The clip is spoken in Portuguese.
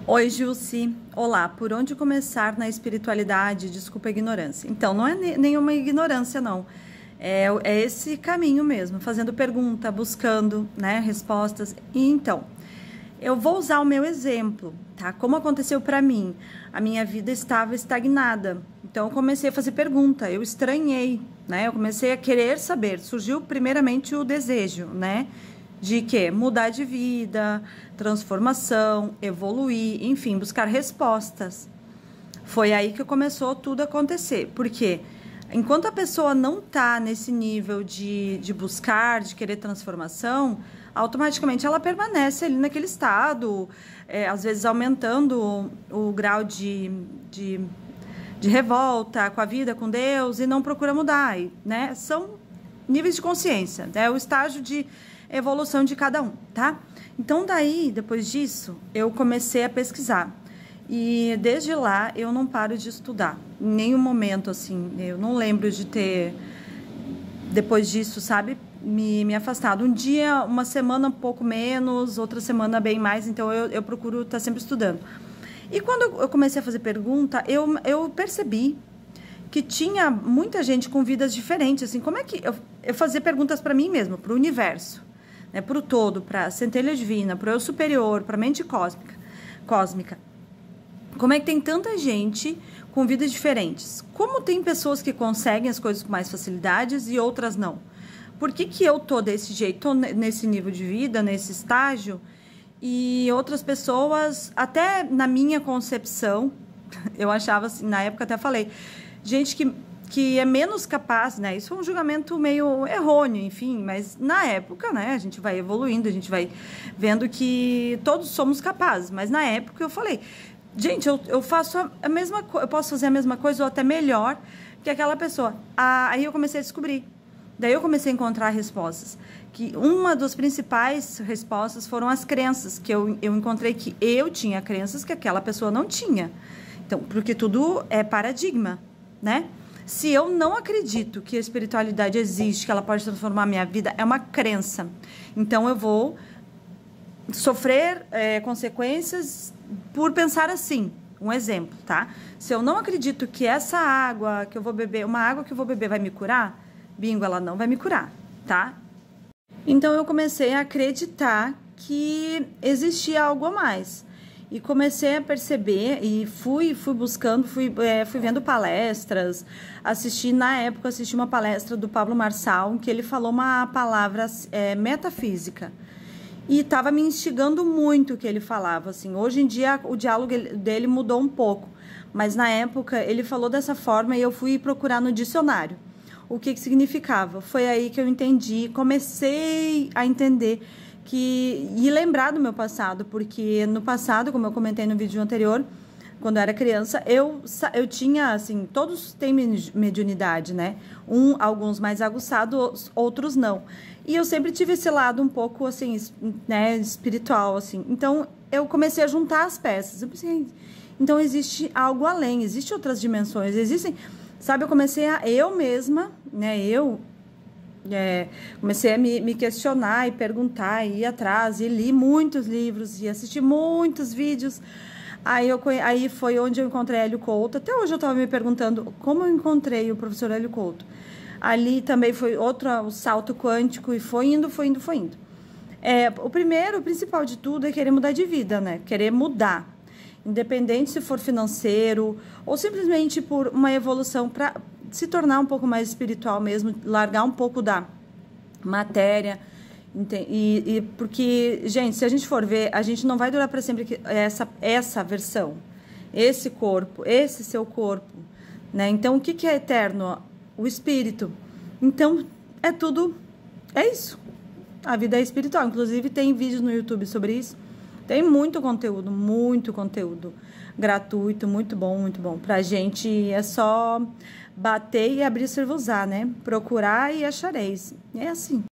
Oi, Gilce. Olá, por onde começar na espiritualidade? Desculpa a ignorância. Então, não é nenhuma ignorância, não. É esse caminho mesmo, fazendo pergunta, buscando, né, respostas. E então, eu vou usar o meu exemplo, tá? Como aconteceu para mim? A minha vida estava estagnada. Então, eu comecei a fazer pergunta, eu estranhei, né? Eu comecei a querer saber. Surgiu primeiramente o desejo, né? De quê? Mudar de vida, transformação, evoluir, enfim, buscar respostas. Foi aí que começou tudo a acontecer. Porque enquanto a pessoa não está nesse nível de buscar, de querer transformação, automaticamente ela permanece ali naquele estado, às vezes aumentando o grau de revolta com a vida, com Deus, e não procura mudar, né? São níveis de consciência, é o estágio de evolução de cada um, tá? Então, daí, depois disso, eu comecei a pesquisar. E desde lá, eu não paro de estudar. Em nenhum momento, assim, eu não lembro de ter, depois disso, sabe, me afastado. Um dia, uma semana um pouco menos, outra semana bem mais, então eu procuro estar sempre estudando. E quando eu comecei a fazer pergunta, eu percebi que tinha muita gente com vidas diferentes, assim, como é que eu fazia perguntas para mim mesma, para o universo, né, para o todo, para a centelha divina, para o eu superior, para a mente cósmica. Como é que tem tanta gente com vidas diferentes? Como tem pessoas que conseguem as coisas com mais facilidades e outras não? Por que eu tô desse jeito, tô nesse nível de vida, nesse estágio, e outras pessoas, até na minha concepção, eu achava assim, na época até falei, gente que é menos capaz, né? Isso é um julgamento meio errôneo, enfim, mas na época, né? A gente vai evoluindo, a gente vai vendo que todos somos capazes, mas na época eu falei, gente, eu faço a mesma coisa, eu posso fazer a mesma coisa ou até melhor que aquela pessoa. Aí eu comecei a descobrir. Daí eu comecei a encontrar respostas. Que uma das principais respostas foram as crenças, que eu encontrei que eu tinha crenças que aquela pessoa não tinha. Então, porque tudo é paradigma, né? Se eu não acredito que a espiritualidade existe, que ela pode transformar a minha vida, é uma crença. Então, eu vou sofrer consequências por pensar assim. Um exemplo, tá? Se eu não acredito que essa água que eu vou beber, uma água que eu vou beber vai me curar, bingo, ela não vai me curar, tá? Então, eu comecei a acreditar que existia algo a mais. E comecei a perceber e fui buscando, fui vendo palestras, na época, assisti uma palestra do Pablo Marçal, em que ele falou uma palavra metafísica. E estava me instigando muito o que ele falava, assim. Hoje em dia, o diálogo dele mudou um pouco, mas na época ele falou dessa forma e eu fui procurar no dicionário o que significava. Foi aí que eu entendi, comecei a entender e lembrar do meu passado, porque no passado, como eu comentei no vídeo anterior, quando eu era criança, eu tinha, assim, todos têm mediunidade, né? Alguns mais aguçados, outros não. E eu sempre tive esse lado um pouco, assim, né, espiritual, assim. Então, eu comecei a juntar as peças. Eu pensei, então, existe algo além, existem outras dimensões, existem... Sabe, eu comecei eu mesma, né, comecei a me questionar e perguntar, e ir atrás, e li muitos livros, e assisti muitos vídeos. Aí foi onde eu encontrei Hélio Couto. Até hoje eu estava me perguntando como eu encontrei o professor Hélio Couto. Ali também foi o salto quântico, e foi indo. O principal de tudo é querer mudar de vida, né? Querer mudar. Independente se for financeiro ou simplesmente por uma evolução para se tornar um pouco mais espiritual mesmo, largar um pouco da matéria. Porque, gente, se a gente for ver, a gente não vai durar para sempre essa versão, esse corpo, esse seu corpo, né? Então, o que é eterno? O espírito. Então, é isso. A vida é espiritual. Inclusive, tem vídeos no YouTube sobre isso. Tem muito conteúdo gratuito, muito bom. Pra gente é só bater e abrir-se-vos-á, né? Procurar e achareis. É assim.